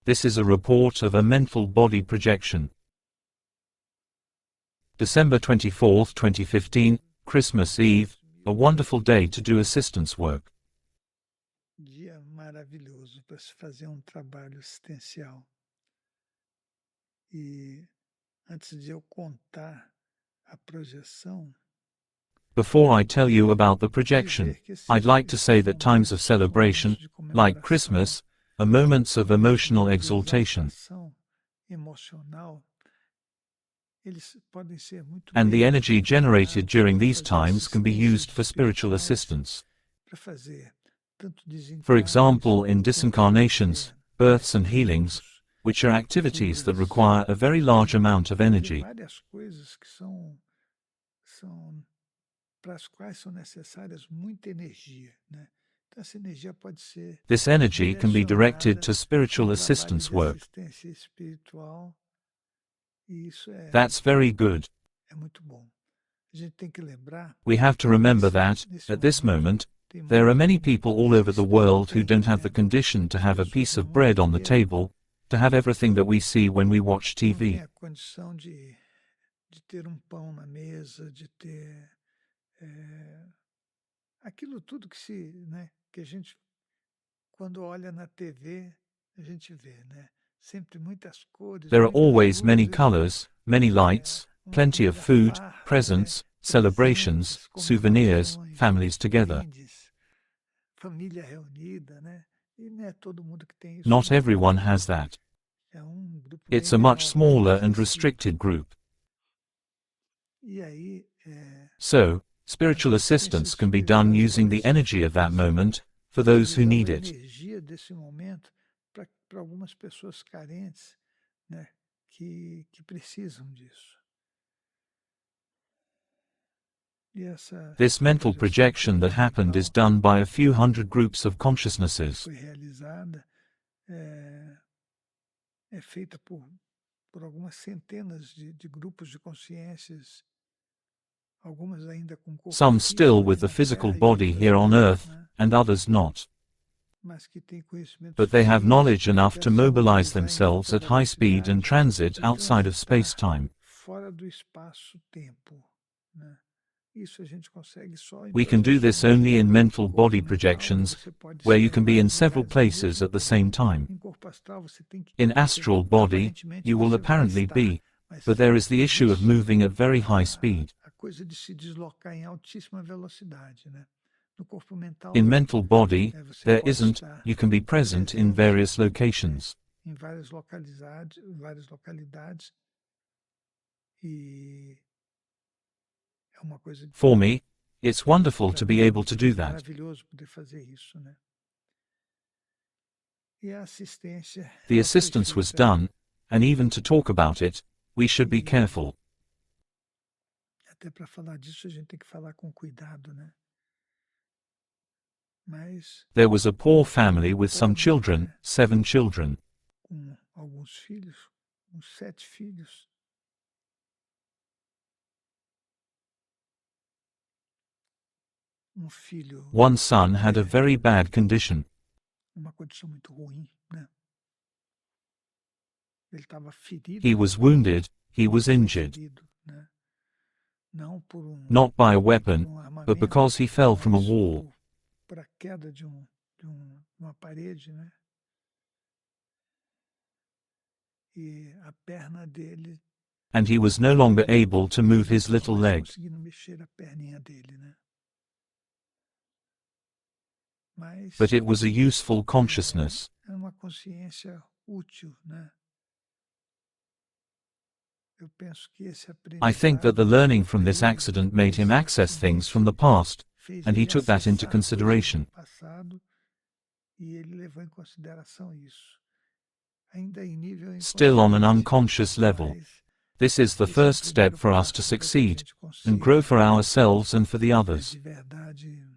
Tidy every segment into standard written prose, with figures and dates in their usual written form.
This is a report of a mental body projection. December 24, 2015, Christmas Eve, a wonderful day to do assistance work. Dia maravilhoso para se fazer trabalho assistencial. E antes de eu contar a projeção, Before I tell you about the projection, I'd like to say that times of celebration, like Christmas, are moments of emotional exaltation. Emocional, eles podem ser muito And the energy generated during para these fazer times can be used for spiritual espiritual, assistance. para fazer tanto For desencarnes, example, in quanto disincarnations, fazer births and healings, which are activities that require a very large amount of energy. várias coisas que são para as quais são necessárias muita energia, né? Então essa energia pode ser This energy can be directed to spiritual trabalho assistance de work. assistência espiritual, e isso That's very good. é muito bom. A gente tem que lembrar, We have to remember that, at this moment, there are many people all over the world who don't have the condition to have a piece of bread on the table, to have everything that we see when we watch não tem TV. a condição de ter pão na mesa, de ter aquilo tudo que que a gente, quando olha na TV, a gente vê, né? Sempre muitas cores, There are muitas always many luzes, colors, many lights, plenty of food, farta, presents, presentes, celebrations, souvenirs, comemorações, families together. brindes, família reunida, né? E não é todo mundo que tem isso, Not não. everyone has that. É grupo It's bem a much menor, smaller and restrito. restricted group. E aí, So, spiritual assistance can be done using the energy of that moment, for those who need utilizando a it. energia desse momento para algumas pessoas carentes, né? Que precisam disso. E This mental projection that happened is done by a few hundred groups of consciousnesses. foi realizada é feita por algumas centenas de grupos de consciências, algumas ainda com corpo Some físico still aqui with the na physical Terra e body outras here on não, Earth, né? and others not. Mas que têm conhecimento But they have suficiente knowledge para enough até to se mobilize mobilizar em themselves alta at high speed and velocidade transit e outside of transitar space-time. fora do espaço-tempo, né? Isso a gente consegue só em We can do this projeções only in mental corpo body mental, projections, você pode where estar you em can be in vários several lugares ao places mesmo at the tempo. same time. Em corpo astral você tem que In astral body, aparentemente you will você vai apparently estar, be, mas but there is the issue of existe moving at very high speed. a coisa de se deslocar em altíssima velocidade, né? No corpo mental In não. mental body, Você there pode isn't, estar you can be present in presente, various locations. em várias localidades e é uma coisa For me, it's wonderful to para mim be é able to do that. maravilhoso poder fazer isso, né? E a assistência, The ela foi assistance was feita, done, and even to talk about it, we should be careful. até para falar disso a gente tem que falar com cuidado, né? Mas There was a poor family with some children, 7 children. com alguns filhos, uns 7 filhos. Filho, One son had a very bad condition. uma condição muito ruim, né? Ele estava ferido. He was wounded, he was foi injured. ferido, né? Não por Not by a por weapon, armamento, but because he fell from a mas wall. por a queda de uma parede, né? E a perna dele, And he was no longer able to move his little mais leg. conseguindo mexer a perninha dele, né? Mas But it was a useful consciousness. é uma consciência útil, né? Eu penso que esse I think that the aprendizado learning from para this ele, accident made him esse access things from acidente the past, fez and he ele took that into acessar coisas consideration. do passado e ele levou em consideração isso. Ainda em nível Still on an inconsciente, unconscious level. mas This is the esse é o first step primeiro for us to passo para que a succeed, gente and grow consiga, for ourselves and for the others. de verdade,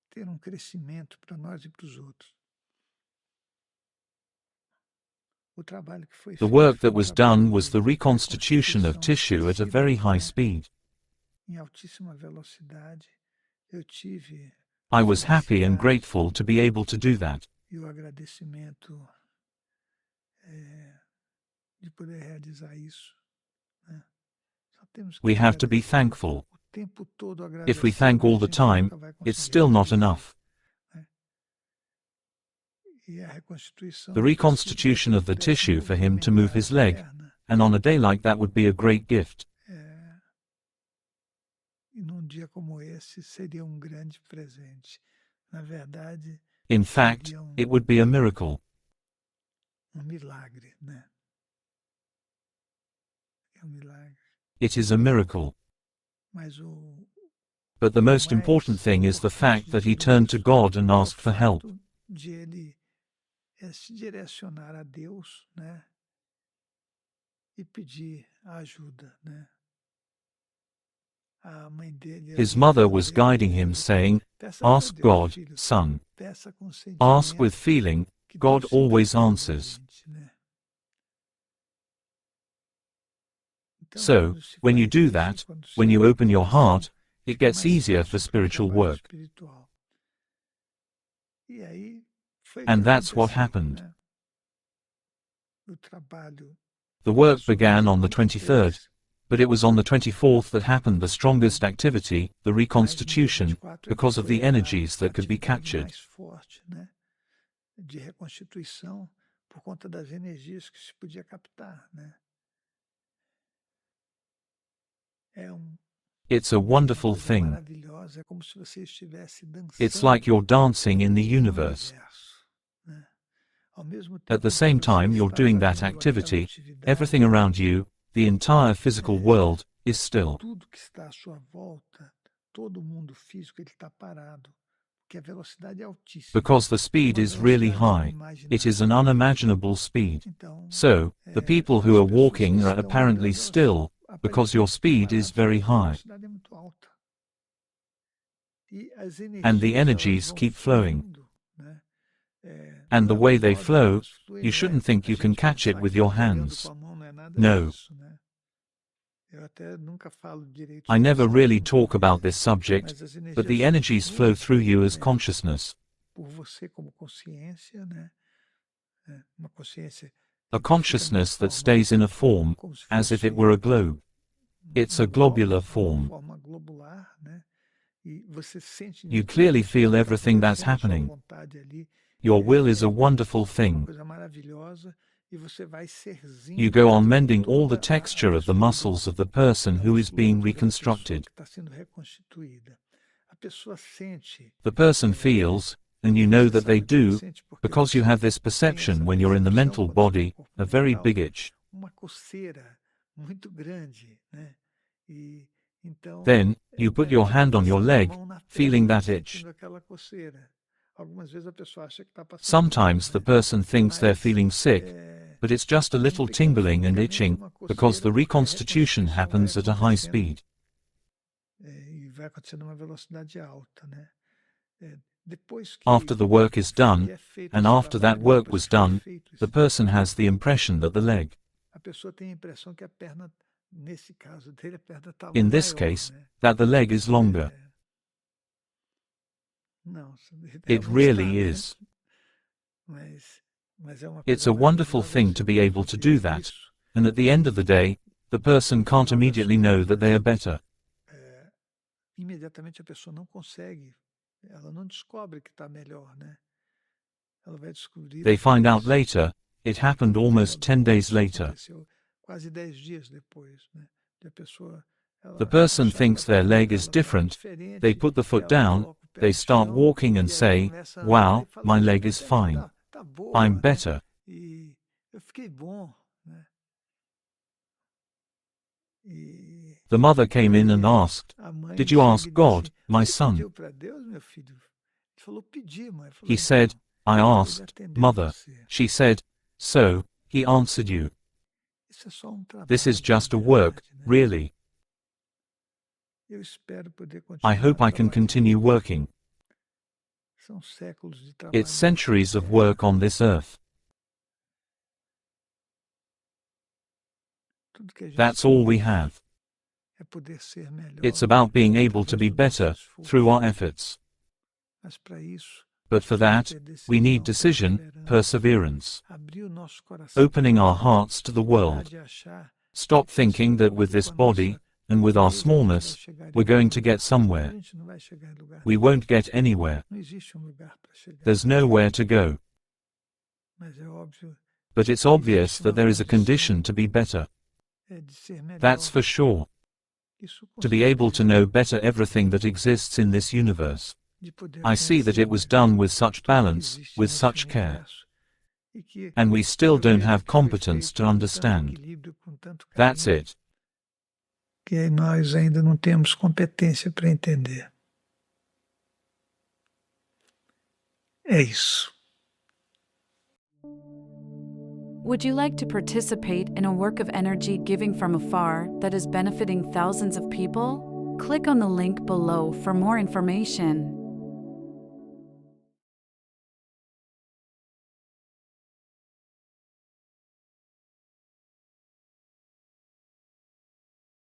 ter crescimento para nós e para os outros. O trabalho que foi The feito work foi that was trabalho done was de the reconstitution of reconstituição tissue at a de very tecido, high né? speed. Em altíssima velocidade. Eu tive I was happy and felicidade grateful to be able to do that. e o agradecimento de poder realizar isso, né? Só temos que We have to be agradecer. thankful. O tempo todo If we agradecer, thank all a the gente time, nunca vai it's conseguir still not resolver, enough. né? E a reconstituição The do tecido reconstitution of the pode tissue for him to move movimentar a his leg, perna, and on a day like that would be a great gift. e num dia como esse seria grande presente. Na verdade, In fact, seria it would be a miracle. milagre, né? É milagre. It is a miracle. Mas But the most important thing is the fact that he turned to God and asked for help. De ele se direcionar a Deus, né? E pedir ajuda, né? A mãe dele, His mother was guiding him, saying, "Ask God, son. Ask with feeling, God always answers." So, when you do that, when you open your heart, it gets easier for spiritual work. And that's what happened. The work began on the 23rd, but it was on the 24th that happened the strongest activity, the reconstitution, because of the energies that could be captured. De reconstituição por conta das energias que se podia captar, né? It's a wonderful thing. Maravilhosa, é como se você estivesse dançando. It's like you're dancing in the universe. Né? Ao mesmo tempo At the same time you're doing that activity, everything around you, the entire physical world, is still. Tudo que está à sua volta, todo mundo físico, ele está parado. A velocidade é altíssima. Because the speed is really high. It is an unimaginable speed. So, the people who are walking are apparently still, because your speed is very high. And the energies keep flowing. And the way they flow, you shouldn't think you can catch it with your hands. No. I never really talk about this subject, but the energies flow through you as consciousness. A consciousness that stays in a form, as if it were a globe. It's a globular form. You clearly feel everything that's happening. Your will is a wonderful thing. You go on mending all the texture of the muscles of the person who is being reconstructed. The person feels, and you know that they do, because you have this perception when you're in the mental body, a very big itch. Then, you put your hand on your leg, feeling that itch. Sometimes the person thinks they're feeling sick, but it's just a little tingling and itching, because the reconstitution happens at a high speed. After the work is done, and after that work was done, the person has the impression that the leg, in this case, that the leg is longer. It really is. It's a wonderful thing to be able to do that, and at the end of the day, the person can't immediately know that they are better. They find out later, it happened almost 10 days later. The person thinks their leg is different, they put the foot down, they start walking and say, "Wow, my leg is fine. I'm better." The mother came in and asked, "Did you ask God, my son?" He said, "I asked, Mother." She said, "So, he answered you." This is just a work, really. I hope I can continue working. It's centuries of work on this earth. That's all we have. It's about being able to be better, through our efforts. But for that, we need decision, perseverance. abrir o nosso coração, Opening our hearts to the world. de achar Stop thinking that with this body, and with our smallness, we're going to get a somewhere. gente não vai chegar em lugar We won't get anywhere. não existe lugar para chegar, There's nowhere to go. mas é óbvio But it's obvious that there is a condition to be better. de ser melhor. That's for sure. Isso com To be able to certeza, know better everything that exists in this universe. de poder I see that it was conhecer done with such tudo que balance, existe with nesse such care. universo, e que And we still eu don't vejo have que foi competence feito to com tanto understand. equilíbrio, com tanto That's carinho, it. que nós ainda não temos competência para entender. É isso. Would you like to participate in a work of energy giving from afar that is benefiting thousands of people? Click on the link below for more information.